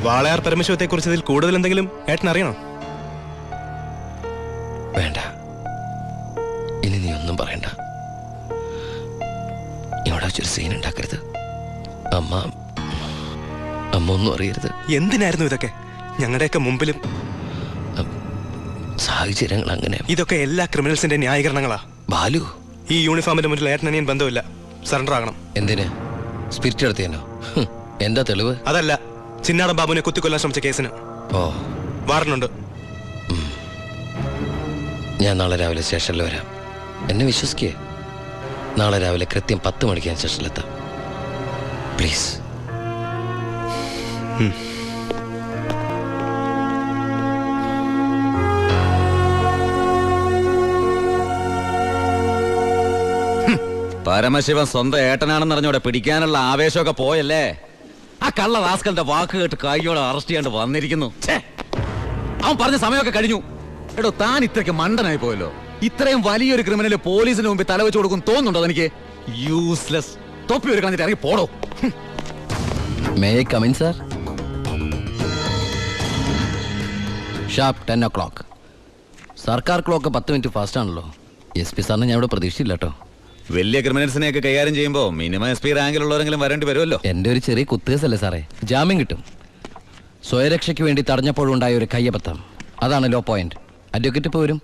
വാളയാർ പരമശിവത്തെ കുറിച്ച് ഇതിൽ കൂടുതൽ എന്തെങ്കിലും ഏട്ടൻ അറിയണോ? വേണ്ട, ഇനി നീ ഒന്നും പറയണ്ട. ഇവിടെ വെച്ചൊരു സീൻ ഉണ്ടാക്കരുത്. അമ്മ ഒന്നും അറിയരുത്. എന്തിനായിരുന്നു ഇതൊക്കെ? ഞങ്ങളുടെയൊക്കെ മുമ്പിലും സാഹചര്യങ്ങൾ അങ്ങനെ. ഇതൊക്കെ എല്ലാ ക്രിമിനൽസിന്റെ ന്യായീകരണങ്ങളാ. ബാലു, ഈ യൂണിഫോമിന്റെ മുന്നിൽ ഏട്ടനനിയൻ ബന്ധമില്ല. സറണ്ടർ ആകണം. എന്തിന്? സ്പിരിറ്റ് എടുത്തേനോ? എന്താ തെളിവ്? അതല്ല, ചിന്നാടൻ ബാബുവിനെ കുത്തിക്കൊല്ലാൻ ശ്രമിച്ച കേസിന്. ഓ, വാറണ്ടുണ്ട്. ഞാൻ നാളെ രാവിലെ സ്റ്റേഷനിൽ വരാം. എന്നെ വിശ്വസിക്കേ. നാളെ രാവിലെ കൃത്യം 10 മണിക്ക് ഞാൻ സ്റ്റേഷനിലെത്താം. പ്ലീസ്. പരമശിവൻ സ്വന്തം ഏട്ടനാണെന്നറിഞ്ഞോടെ പിടിക്കാനുള്ള ആവേശമൊക്കെ പോയല്ലേ? ആ കള്ള റാസ്കലിന്റെ വാക്ക് കേട്ട് കൈയോടെ അറസ്റ്റ് ചെയ്യാണ്ട് വന്നിരിക്കുന്നു. അവൻ പറഞ്ഞ സമയമൊക്കെ കഴിഞ്ഞു. എടോ, താൻ ഇത്രയ്ക്ക് മണ്ടനായി പോയല്ലോ. ഇത്രയും വലിയൊരു ക്രിമിനൽ പോലീസിന് മുമ്പിൽ തലവെച്ച് കൊടുക്കും തോന്നുന്നുണ്ടോ തനിക്ക്? യൂസ്ലെസ്. തൊപ്പി ഒരു കളഞ്ഞിട്ട് ഇറങ്ങി പോടോ. May I come in sir? Sharp 10 o'clock. സർക്കാർ ക്ലോക്ക് 10 മിനിറ്റ് ഫാസ്റ്റ് ആണല്ലോ. SP സാറിന് ഞാൻ ഇവിടെ പ്രതീക്ഷയില്ല കേട്ടോ. വലിയ ക്രിമിനൽസിനെയൊക്കെ കൈകാര്യം ചെയ്യുമ്പോൾ മിനിമം SP റാങ്കിലുള്ളവരെങ്കിലും വരേണ്ടി വരുമല്ലോ. എൻ്റെ ഒരു ചെറിയ കുത്തുകേസല്ലേ സാറേ, ജാമ്യം കിട്ടും. സ്വയരക്ഷയ്ക്ക് വേണ്ടി തടഞ്ഞപ്പോഴുണ്ടായ ഒരു കയ്യബദ്ധം, അതാണ് ലോ പോയിന്റ്. അഡ്വക്കേറ്റ് ഇപ്പോൾ വരും.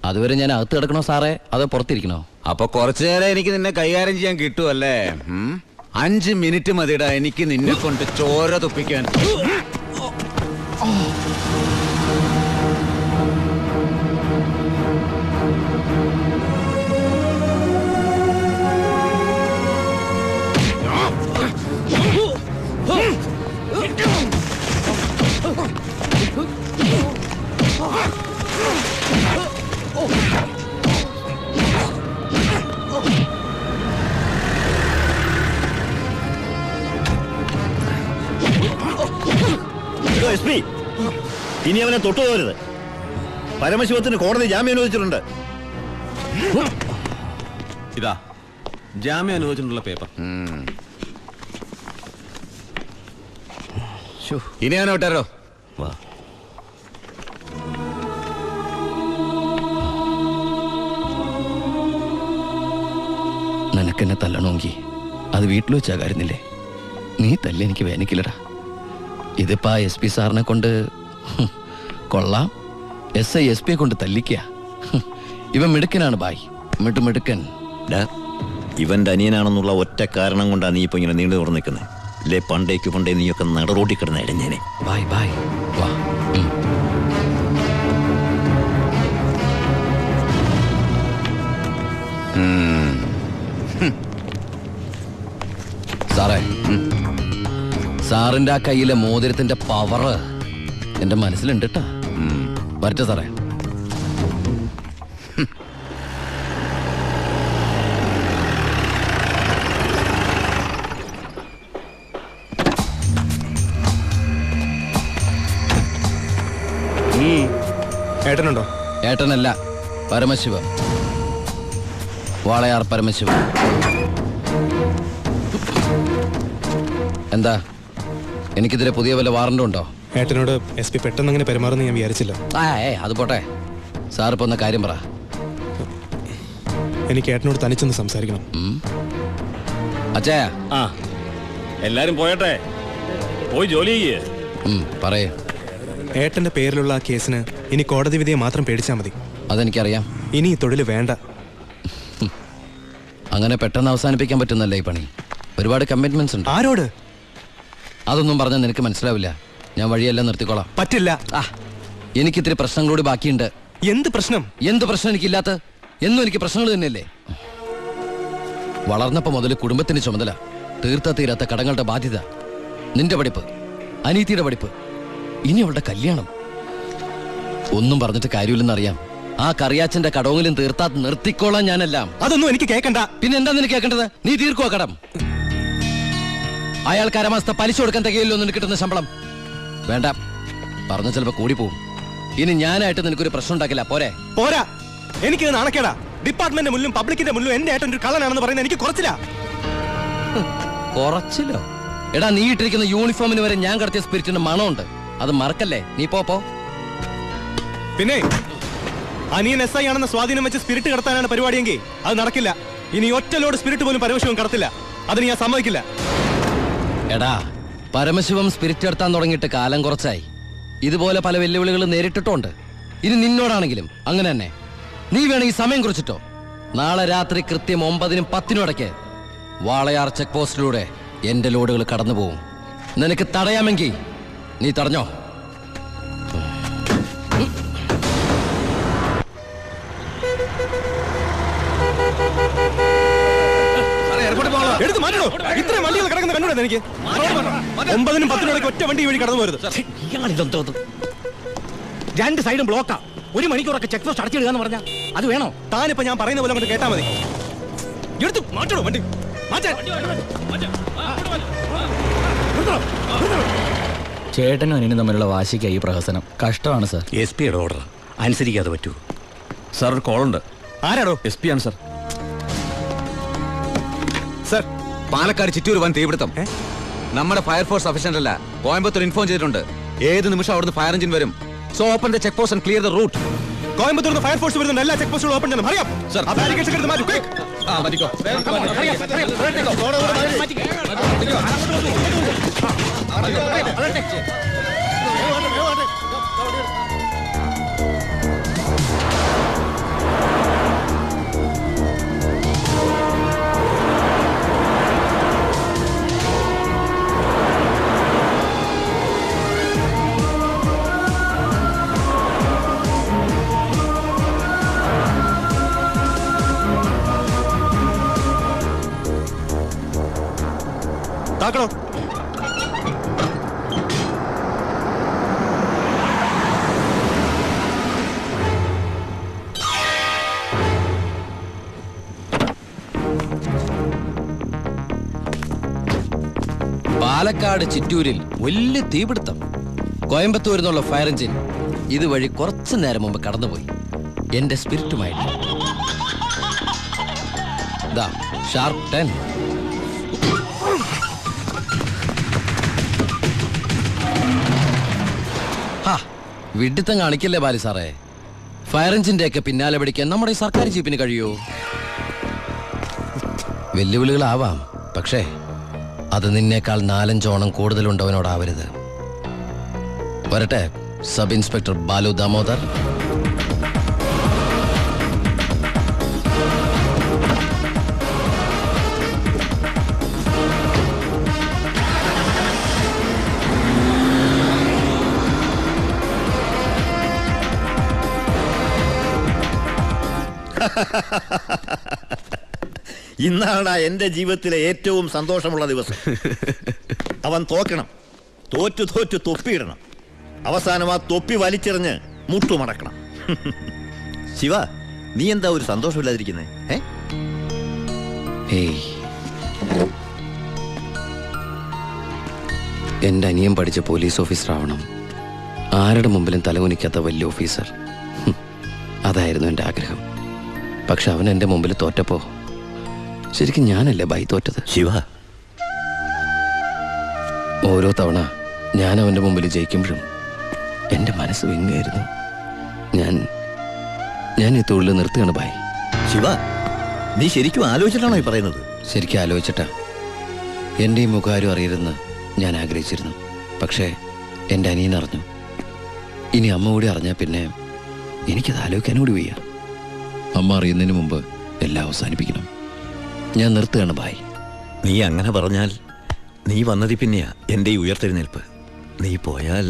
അതുവരെ ഞാൻ അകത്ത് കിടക്കണോ സാറേ, അതോ പുറത്തിരിക്കണോ? അപ്പൊ കുറച്ചു നേരം എനിക്ക് നിന്നെ കൈകാര്യം ചെയ്യാൻ കിട്ടുമല്ലേ? 5 മിനിറ്റ് മതിടാ എനിക്ക് നിന്നെ കൊണ്ട് ചോര തുപ്പിക്കാൻ. ഇനി അവനെ തൊട്ടുപോകരുത്. പരമശിവത്തിന് കോടതി ജാമ്യം അനുവദിച്ചിട്ടുണ്ട്. ഇതാ ജാമ്യം അനുവദിച്ചിട്ടുള്ള പേപ്പർ. ഇനി ഞാൻ വിട്ടാരോ? നിനക്കെന്നെ തല്ലണമെങ്കിൽ അത് വീട്ടിൽ വെച്ചാ കാര്യന്നില്ലേ? നീ തല്ലി എനിക്ക് വേനിക്കില്ലടാ. ഇതിപ്പോ SP സാറിനെ കൊണ്ട് കൊള്ളാം. SI SP കൊണ്ട് തല്ലിക്കുക. ഇവൻ മിടുക്കനാണ് ബായ്, മിടുക്കൻ. ഇവന്റെ അനിയനാണെന്നുള്ള ഒറ്റ കാരണം കൊണ്ടാണ് നീ ഇപ്പൊ ഇങ്ങനെ നീണ്ടു തുറന്നു നിൽക്കുന്നത്. അല്ലേ പണ്ടേ നീയൊക്കെ നടറോട്ടി കിടന്ന ഇടഞ്ഞേനെ. ബായ് ബായ് വാ. സാറേ, സാറിന്റെ ആ കയ്യിലെ മോതിരത്തിന്റെ പവറ് എന്റെ മനസ്സിലുണ്ട് കേട്ടാ. വരട്ടെ സാറേ. ഏട്ടനുണ്ടോ? ഏട്ടനല്ല, പരമശിവ. വാളയാർ പരമശിവ. എന്താ, എനിക്കിതിരെ പുതിയ വല്ല വാറണ്ടും ഉണ്ടോ? ഏട്ടനോട് SP പെട്ടെന്ന് അങ്ങനെ പെരുമാറുന്ന ഞാൻ വിചാരിച്ചില്ല. അത് പോട്ടെ. സാറിപ്പോ ഒന്ന് കാര്യം പറ. എനിക്ക് ഏട്ടനോട് തനിച്ചൊന്ന് സംസാരിക്കണം. അച്ഛാ, എല്ലാരും പോയട്ടെ, പോയി ജോലി ചെയ്യേ. പറയേ. ഏട്ടന്റെ പേരിലുള്ള ആ കേസിന് ഇനി കോടതി വിധിയെ മാത്രം പേടിച്ചാൽ മതി. അതെനിക്കറിയാം. ഇനി ഈ തൊഴിൽ വേണ്ട. അങ്ങനെ പെട്ടെന്ന് അവസാനിപ്പിക്കാൻ പറ്റുന്നല്ലേ ഈ പണി? ഒരുപാട് കമ്മിറ്റ്മെന്റ്സ് ഉണ്ട്. ആരോട്? അതൊന്നും പറഞ്ഞാൽ നിനക്ക് മനസ്സിലാവില്ല. ഞാൻ വഴിയെല്ലാം നിർത്തിക്കോളാം. പറ്റില്ല. എനിക്കിത്തിരി പ്രശ്നങ്ങളോട് ബാക്കിയുണ്ട്. എന്ത് പ്രശ്നം? എന്ത് പ്രശ്നം എനിക്കില്ലാത്ത? എന്നും എനിക്ക് പ്രശ്നങ്ങൾ തന്നെയല്ലേ. വളർന്നപ്പോ മുതൽ കുടുംബത്തിന്റെ ചുമതല, തീർത്ത തീരാത്ത കടങ്ങളുടെ ബാധ്യത, നിന്റെ പഠിപ്പ്, അനീതിയുടെ പഠിപ്പ്, ഇനി അവളുടെ കല്യാണം. ഒന്നും പറഞ്ഞിട്ട് കാര്യമില്ലെന്നറിയാം. ആ കറിയാച്ചന്റെ കടവെങ്കിലും തീർത്താ നിർത്തിക്കോളാം ഞാനെല്ലാം. അതൊന്നും എനിക്ക് കേൾക്കണ്ട. പിന്നെ എന്താ നിനക്ക് കേൾക്കേണ്ടത്? നീ തീർക്കുവാ കടം. അയാൾക്ക് അരമാസത്തെ പലിശ കൊടുക്കാൻ തികയില്ലോ നിനക്ക് കിട്ടുന്ന ശമ്പളം. വേണ്ട, പറഞ്ഞ ചിലപ്പോ കൂടി പോവും. ഇനി ഞാനായിട്ട് നിനക്കൊരു പ്രശ്നം ഉണ്ടാക്കില്ല. പോരെ? പോരാ, എനിക്ക് നാണക്കേടാ. ഡിപ്പാർട്ട്മെന്റ് മുന്നിലും പബ്ലിക്കിന്റെ മുന്നിലും എന്റെ ഏട്ടൻ ഒരു കള്ളനാണെന്ന് പറയുന്നത് എനിക്ക് കുറച്ചില്ല. കുറച്ചില്ലോ? എടാ നീ ഇട്ടിരിക്കുന്ന യൂണിഫോമിന് വരെ ഞാൻ കടത്തിയ സ്പിരിറ്റിന്റെ മണമുണ്ട്. അത് മറക്കല്ലേ. നീ പോ. പിന്നെ അനിയൻ SI ആണെന്ന സ്വാധീനം വെച്ച് സ്പിരിറ്റ് കടത്താനാണ് പരിപാടിയെങ്കിൽ അത് നടക്കില്ല. ഇനി ഒറ്റ ലോഡ് സ്പിരിറ്റ് പോലും പരമശിവൻ കടത്തില്ല. അതിന് ഞാൻ സമ്മതിക്കില്ല. എടാ പരമശിവം സ്പിരിറ്റ് എടുത്താൻ തുടങ്ങിയിട്ട് കാലം കുറച്ചായി. ഇതുപോലെ പല വെല്ലുവിളികൾ നേരിട്ടിട്ടുണ്ട്. ഇനി നിന്നോടാണെങ്കിലും അങ്ങനെ തന്നെ. നീ വേണമെങ്കിൽ സമയം കുറിച്ചിട്ടോ. നാളെ രാത്രി കൃത്യം 9-നും 10-നും ഇടയ്ക്ക് വാളയാർ ചെക്ക് പോസ്റ്റിലൂടെ എന്റെ ലോഡുകൾ കടന്നു പോകും. നിനക്ക് തടയാമെങ്കിൽ നീ തടഞ്ഞോ. എടുത്ത് മാറ്റണോ? ഇത്രയും വണ്ടികൾ കിടക്കുന്ന കണ്ടുകൂടെ എനിക്ക്? 9-നും 10-നും ഇടയ്ക്ക് ഒറ്റ വണ്ടി വഴി കടന്നു പോരുത്. രണ്ട് സൈഡും ബ്ലോക്കാ. 1 മണിക്കൂറൊക്കെ ചെക്ക് പോസ്റ്റ് അടച്ചിടുക എന്ന് പറഞ്ഞാൽ അത് വേണോ? താനിപ്പോ ഞാൻ പറയുന്ന പോലെ അങ്ങോട്ട് കേട്ടാ മതി. എടുത്ത് മാറ്റണോ വണ്ടി? ചേട്ടനും അനിയനും തമ്മിലുള്ള വാശിക്കായി ഈ പ്രഹസനം. കഷ്ടമാണ് സാർ. SP യുടെ ഓർഡർ അനുസരിക്കാതെ പറ്റൂ. സാർ ഒരു കോളുണ്ട്. ആരാടോ? SP ആണ് സാർ. സർ, പാലക്കാട് ചിറ്റൂർ വൻ തീപിടുത്തം. നമ്മുടെ ഫയർഫോഴ്സ് സഫീഷ്യന്റ് അല്ല. കോയമ്പത്തൂർ ഇൻഫോം ചെയ്തിട്ടുണ്ട്. ഏത് നിമിഷം അവിടുന്ന് ഫയർ എഞ്ചിൻ വരും. So open the check post and clear the route. Coimbatore fire force വരുന്ന എല്ലാ ചെക്ക് പോസ്റ്റുകളും ഓപ്പൺ ചെയ്യണം. അറിയാം സർ. ആ ബാരിക്കേഡ്സ് എടുത്ത് മാറ്റൂ. quick. മാറ്റിക്കോ. താക്കണോ? പാലക്കാട് ചിറ്റൂരിൽ വലിയ തീപിടുത്തം. കോയമ്പത്തൂരിൽ നിന്നുള്ള ഫയർ എഞ്ചിൻ ഇതുവഴി കുറച്ചു നേരം മുമ്പ് കടന്നുപോയി എന്റെ സ്പിരിറ്റുമായിട്ട്. ഷാർപ്പ് 10. വിഡിത്തം കാണിക്കല്ലേ ബാലി സാറേ. ഫയർ എഞ്ചിന്റെ ഒക്കെ പിന്നാലെ പിടിക്കാൻ നമ്മുടെ ഈ സർക്കാർ ജീപ്പിന് കഴിയോ? വെല്ലുവിളികളാവാം, പക്ഷേ അത് നിന്നേക്കാൾ 4-5 ഓണം കൂടുതലുണ്ടവനോടാവരുത്. വരട്ടെ സബ് ഇൻസ്പെക്ടർ ബാലു ദാമോദർ. ഇന്നാണ് എന്റെ ജീവിതത്തിലെ ഏറ്റവും സന്തോഷമുള്ള ദിവസം. അവൻ തോക്കണം. തോറ്റു തൊപ്പിയിടണം. അവസാനം ആ തൊപ്പി വലിച്ചെറിഞ്ഞ് മുട്ടുമടക്കണം. ശിവ, നീ എന്താ ഒരു സന്തോഷമില്ലാതിരിക്കുന്നേ? എന്റെ അനിയൻ പഠിച്ച പോലീസ് ഓഫീസർ ആവണം. ആരുടെ മുമ്പിലും തലകുനിക്കാത്ത വലിയ ഓഫീസർ. അതായിരുന്നു എൻ്റെ ആഗ്രഹം. പക്ഷെ അവൻ എൻ്റെ മുമ്പിൽ തോറ്റപ്പോ ശരിക്കും ഞാനല്ലേ ബൈ തോറ്റത്. ശിവ, ഓരോ തവണ ഞാൻ അവൻ്റെ മുമ്പിൽ ജയിക്കുമ്പോഴും എൻ്റെ മനസ്സ് വിങ്ങായിരുന്നു. ഞാൻ ഈ തൊഴിൽ നിർത്തുകയാണ് ബൈ. ശിവ, നീ ശരിക്കും ആലോചിച്ചിട്ടാണോ ഈ പറയുന്നത്? ശരിക്കും ആലോചിച്ചിട്ടാ. എൻ്റെ ഈ മുഖാരും അറിയരുതെന്ന് ഞാൻ ആഗ്രഹിച്ചിരുന്നു. പക്ഷേ എൻ്റെ അനിയൻ അറിഞ്ഞു. ഇനി അമ്മ കൂടി അറിഞ്ഞാൽ പിന്നെ എനിക്കത് ആലോചിക്കാൻ കൂടി വയ്യ. അമ്മ അറിയുന്നതിന് മുമ്പ് എല്ലാം അവസാനിപ്പിക്കണം. ഞാൻ നിർത്തുകയാണ് ബായ്. നീ അങ്ങനെ പറഞ്ഞാൽ നീ വന്നതി പിന്നെയാ എന്റെ ഈ ഉയർത്തെഴുന്നേൽപ്പ്. നീ പോയാൽ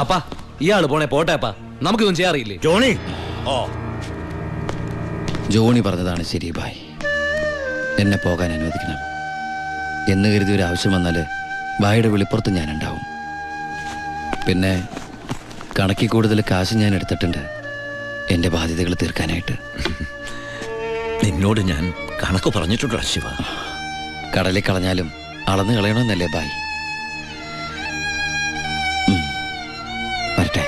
അപ്പാ, ഇയാള് പോണേ പോട്ടെ അപ്പാ, നമുക്കിതൊന്നും ചെയ്യാറിയില്ലേ? ജോണി, ജോണി പറഞ്ഞതാണ് ശരി ബായ്. എന്നെ പോകാൻ അനുവദിക്കണം എന്ന് കരുതി ഒരു ആവശ്യം വന്നാൽ ബായുടെ വെളിപ്പുറത്ത് ഞാനുണ്ടാവും. പിന്നെ കണക്കിൽ കൂടുതൽ കാശ് ഞാൻ എടുത്തിട്ടുണ്ട് എൻ്റെ ബാധ്യതകൾ തീർക്കാനായിട്ട്. നിന്നോട് ഞാൻ കണക്ക് പറഞ്ഞിട്ടുണ്ടോ ശിവ? കടലിൽ കളഞ്ഞാലും അളന്ന് കളയണമെന്നല്ലേ ബായ്? വരട്ടെ.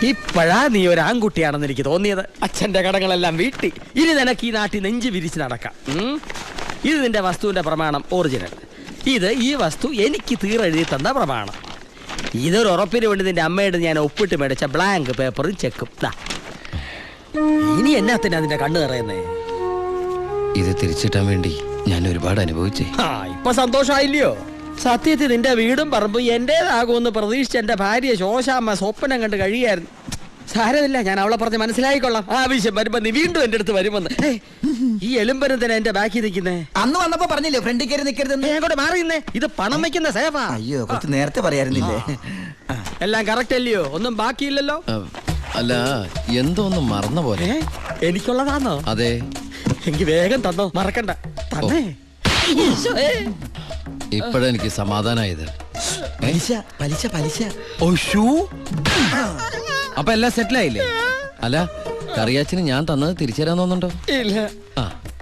ഈ ഇപ്പോഴാ നീ ഒരു ആൺകുട്ടിയാണെന്ന് എനിക്ക് തോന്നിയത്. അച്ഛന്റെ കടങ്ങളെല്ലാം വീട്ടി. ഇനി നിനക്ക് ഈ നാട്ടിൽ നെഞ്ച് വിരിച്ച് നടക്കാം. ഇത് നിന്റെ വസ്തുവിന്റെ പ്രമാണം ഒറിജിനൽ. ഇത് ഈ വസ്തു എനിക്ക് തീരെഴുതി തന്ന പ്രമാണം. ഇതൊരു ഉറപ്പിന് വേണ്ടി നിന്റെ അമ്മയുടെ ഞാൻ ഒപ്പിട്ട് മേടിച്ച ബ്ലാങ്ക് പേപ്പറും ചെക്കും. ഇനി എന്നാത്തിന് അതിന്റെ കണ്ണു നിറയുന്നേ? ഇത് തിരിച്ചിട്ടാൻ വേണ്ടി ഞാൻ ഒരുപാട് അനുഭവിച്ചേ. ഇപ്പൊ സന്തോഷമായില്ലയോ? സത്യത്തിൽ നിന്റെ വീടും പറമ്പും എന്റേതാകുമെന്ന് പ്രതീക്ഷിച്ച് എന്റെ ഭാര്യ ശോശാമ്മ സ്വപ്നം കണ്ട് കഴിയായിരുന്നു. സാരമില്ല, ഞാൻ അവളെ പറഞ്ഞ് മനസ്സിലായിക്കൊള്ളാം. ആവശ്യം വരുമ്പോ നീ വീണ്ടും എന്റെ അടുത്ത് വരുമെന്ന്. ഈ എലുമ്പനം തന്നെ എന്റെ ബാക്കി നിൽക്കുന്നേ. അന്ന് വന്നപ്പോ പറഞ്ഞില്ലേ ഫ്രണ്ടിൽ കയറി നിൽക്കരുതെന്ന്. അങ്ങോട്ട് മാറിയുന്നേ, ഇത് പണം വെക്കുന്ന സേഫാ. അയ്യോ, കുറച്ച് നേരത്തെ പറയാറുന്നില്ലേ? എല്ലാം കറക്റ്റ് അല്ലയോ? ഒന്നും ബാക്കിയില്ലല്ലോ. അല്ല, എന്തോ ഒന്നും മറന്ന പോലെ. എനിക്കുള്ളതാണോ? അതെ. എനിക്ക് വേഗം തന്നോ, മറക്കണ്ട. തന്നെ ഇപ്പോഴെനിക്ക് സമാധാനായത്. പലിശ പലിശ പലിശ. അപ്പൊ എല്ലാം സെറ്റിലായില്ലേ? അല്ല, കറിയാച്ചിന് ഞാൻ തന്നത് തിരിച്ചു തരാൻ തോന്നുന്നുണ്ടോ? ഇല്ല,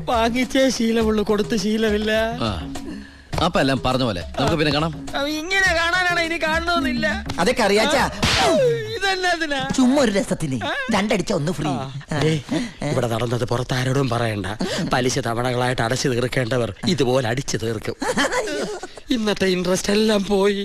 വാങ്ങിച്ചേ ശീലമുള്ളൂ, കൊടുത്ത് ശീലമില്ല. അപ്പൊ എല്ലാം പറഞ്ഞ പോലെ നമുക്ക് പിന്നെ കാണാം. ഇങ്ങനെ കാണാനാണ്, ഇനി കാണണമെന്നില്ല. അതൊക്കെ അറിയാച്ചാ. ഇതെന്നാ ചുമ്മാ ഒരു രസത്തിന് രണ്ടടിച്ച ഒന്ന് ഫ്രീ. ഇവിടെ നടന്നത് പുറത്താരോടും പറയണ്ട. പലിശ തവണകളായിട്ട് അടച്ചു തീർക്കേണ്ടവർ ഇതുപോലെ അടിച്ചു തീർക്കും. ഇന്നത്തെ ഇൻട്രസ്റ്റ് എല്ലാം പോയി.